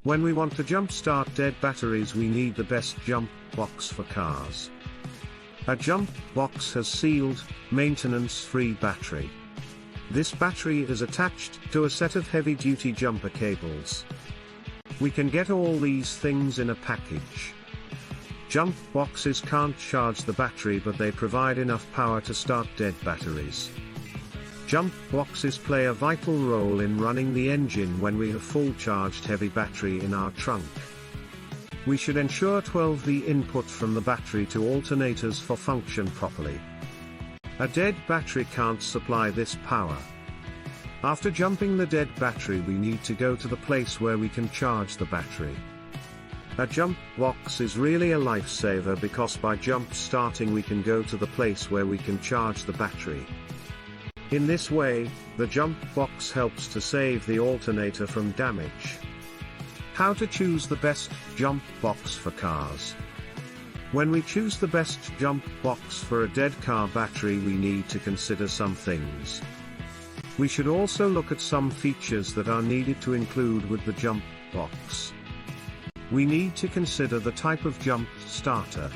When we want to jump-start dead batteries, we need the best jump box for cars. A jump box has sealed, maintenance-free battery. This battery is attached to a set of heavy-duty jumper cables. We can get all these things in a package. Jump boxes can't charge the battery, but they provide enough power to start dead batteries. Jump boxes play a vital role in running the engine when we have full charged heavy battery in our trunk. We should ensure 12V input from the battery to alternators for function properly. A dead battery can't supply this power. After jumping the dead battery, we need to go to the place where we can charge the battery. A jump box is really a lifesaver because by jump starting we can go to the place where we can charge the battery. In this way, the jump box helps to save the alternator from damage. How to choose the best jump box for cars? When we choose the best jump box for a dead car battery, we need to consider some things. We should also look at some features that are needed to include with the jump box. We need to consider the type of jump starter.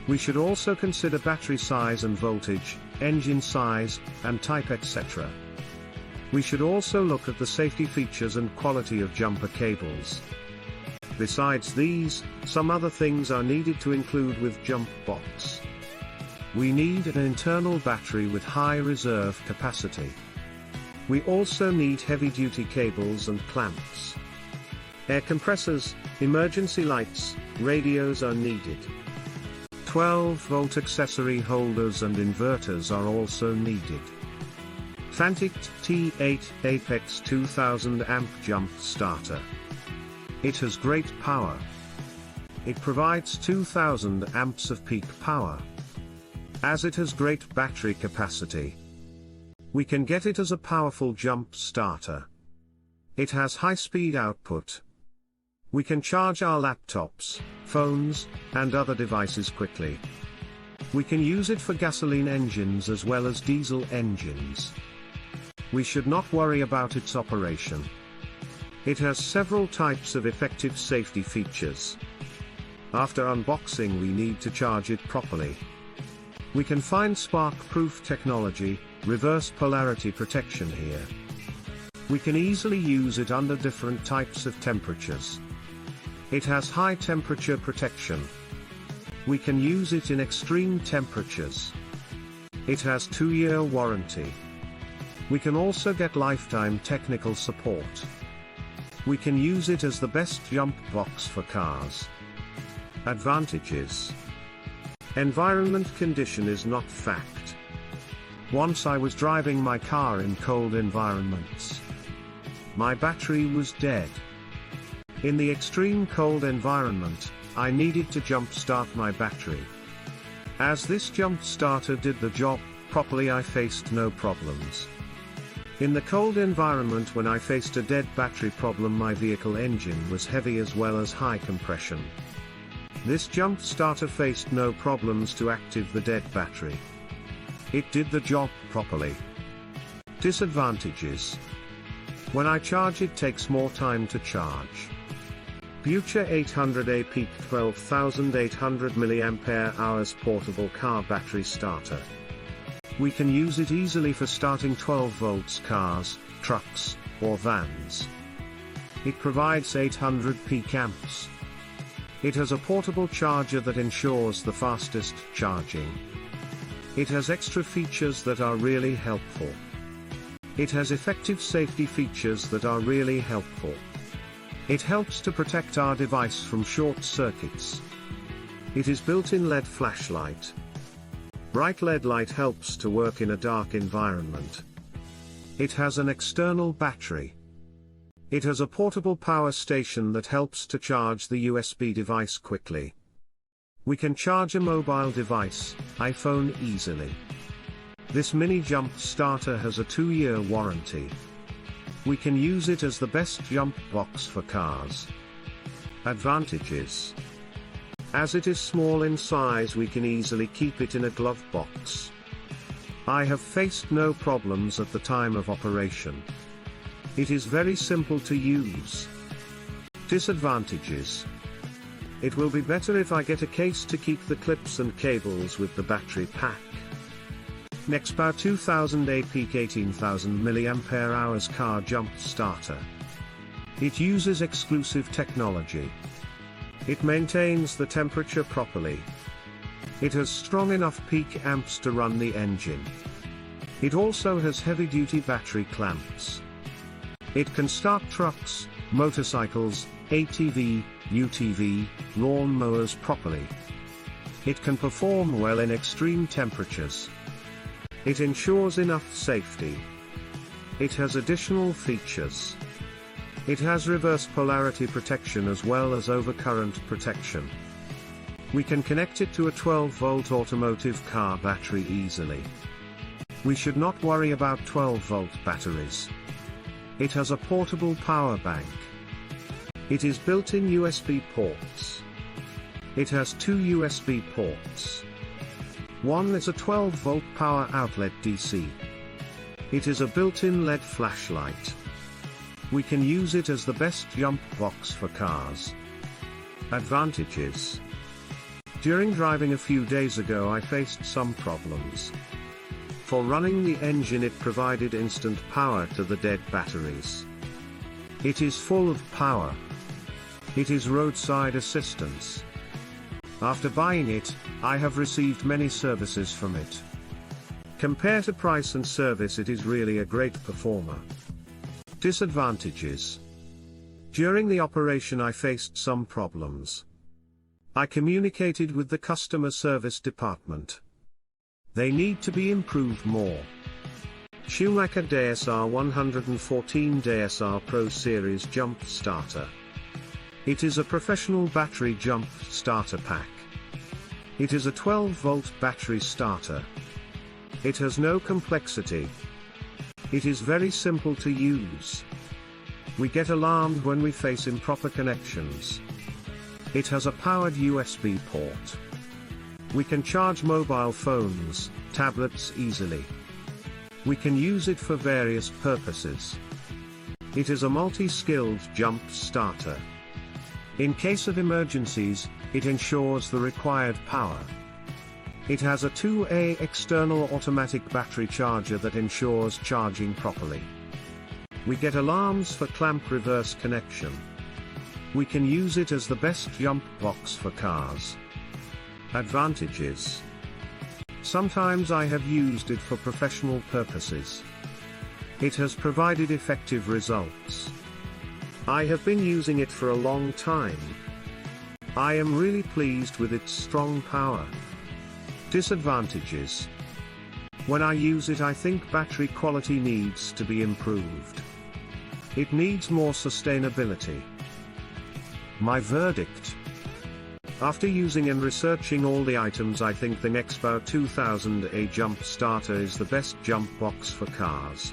We should also consider battery size and voltage, engine size, and type, etc. We should also look at the safety features and quality of jumper cables. Besides these, some other things are needed to include with jump box. We need an internal battery with high reserve capacity. We also need heavy-duty cables and clamps. Air compressors, emergency lights, radios are needed. 12-volt accessory holders and inverters are also needed. Fanticed T8 Apex 2000 amp jump starter. It has great power. It provides 2000 amps of peak power. As it has great battery capacity, we can get it as a powerful jump starter. It has high-speed output. We can charge our laptops, phones, and other devices quickly. We can use it for gasoline engines as well as diesel engines. We should not worry about its operation. It has several types of effective safety features. After unboxing, we need to charge it properly. We can find spark-proof technology, reverse polarity protection here. We can easily use it under different types of temperatures. It has high temperature protection. We can use it in extreme temperatures. It has 2-year warranty. We can also get lifetime technical support. We can use it as the best jump box for cars. Advantages. Environment condition is not fact. Once I was driving my car in cold environments. My battery was dead. In the extreme cold environment, I needed to jump start my battery. As this jump starter did the job properly, I faced no problems. In the cold environment, when I faced a dead battery problem, my vehicle engine was heavy as well as high compression. This jump starter faced no problems to active the dead battery. It did the job properly. Disadvantages. When I charge, it takes more time to charge. Bucher 800A peak 12,800 mAh portable car battery starter. We can use it easily for starting 12 volts cars, trucks, or vans. It provides 800 peak amps. It has a portable charger that ensures the fastest charging. It has extra features that are really helpful. It has effective safety features that are really helpful. It helps to protect our device from short circuits. It is built-in LED flashlight. Bright LED light helps to work in a dark environment. It has an external battery. It has a portable power station that helps to charge the USB device quickly. We can charge a mobile device, iPhone, easily. This mini jump starter has a 2-year warranty. We can use it as the best jump box for cars. Advantages. As it is small in size, we can easily keep it in a glove box. I have faced no problems at the time of operation. It is very simple to use. Disadvantages. It will be better if I get a case to keep the clips and cables with the battery pack. Nextpower 2000A peak 18,000 mAh car jump starter. It uses exclusive technology. It maintains the temperature properly. It has strong enough peak amps to run the engine. It also has heavy-duty battery clamps. It can start trucks, motorcycles, ATV, UTV, lawn mowers properly. It can perform well in extreme temperatures. It ensures enough safety. It has additional features. It has reverse polarity protection as well as overcurrent protection. We can connect it to a 12-volt automotive car battery easily. We should not worry about 12-volt batteries. It has a portable power bank. It is built-in USB ports. It has 2 USB ports. One is a 12-volt power outlet DC. It is a built-in LED flashlight. We can use it as the best jump box for cars. Advantages. During driving a few days ago I faced some problems. For running the engine it provided instant power to the dead batteries. It is full of power. It is roadside assistance. After buying it, I have received many services from it. Compared to price and service, it is really a great performer. Disadvantages. During the operation I faced some problems. I communicated with the customer service department. They need to be improved more. Schumacher Desr 114 Desr Pro Series Jump Starter. It is a professional battery jump starter pack. It is a 12-volt battery starter. It has no complexity. It is very simple to use. We get alarmed when we face improper connections. It has a powered USB port. We can charge mobile phones, tablets easily. We can use it for various purposes. It is a multi-skilled jump starter. In case of emergencies, it ensures the required power. It has a 2A external automatic battery charger that ensures charging properly. We get alarms for clamp reverse connection. We can use it as the best jump box for cars. Advantages. Sometimes I have used it for professional purposes. It has provided effective results. I have been using it for a long time. I am really pleased with its strong power. Disadvantages. When I use it I think battery quality needs to be improved. It needs more sustainability. My verdict. After using and researching all the items I think the Nextpower 2000A Jump Starter is the best jump box for cars.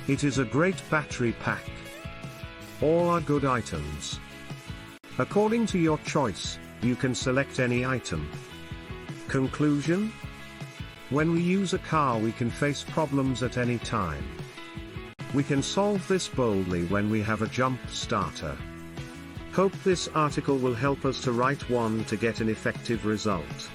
It is a great battery pack. All are good items. According to your choice, you can select any item. Conclusion? When we use a car we can face problems at any time. We can solve this boldly when we have a jump starter. Hope this article will help us to write one to get an effective result.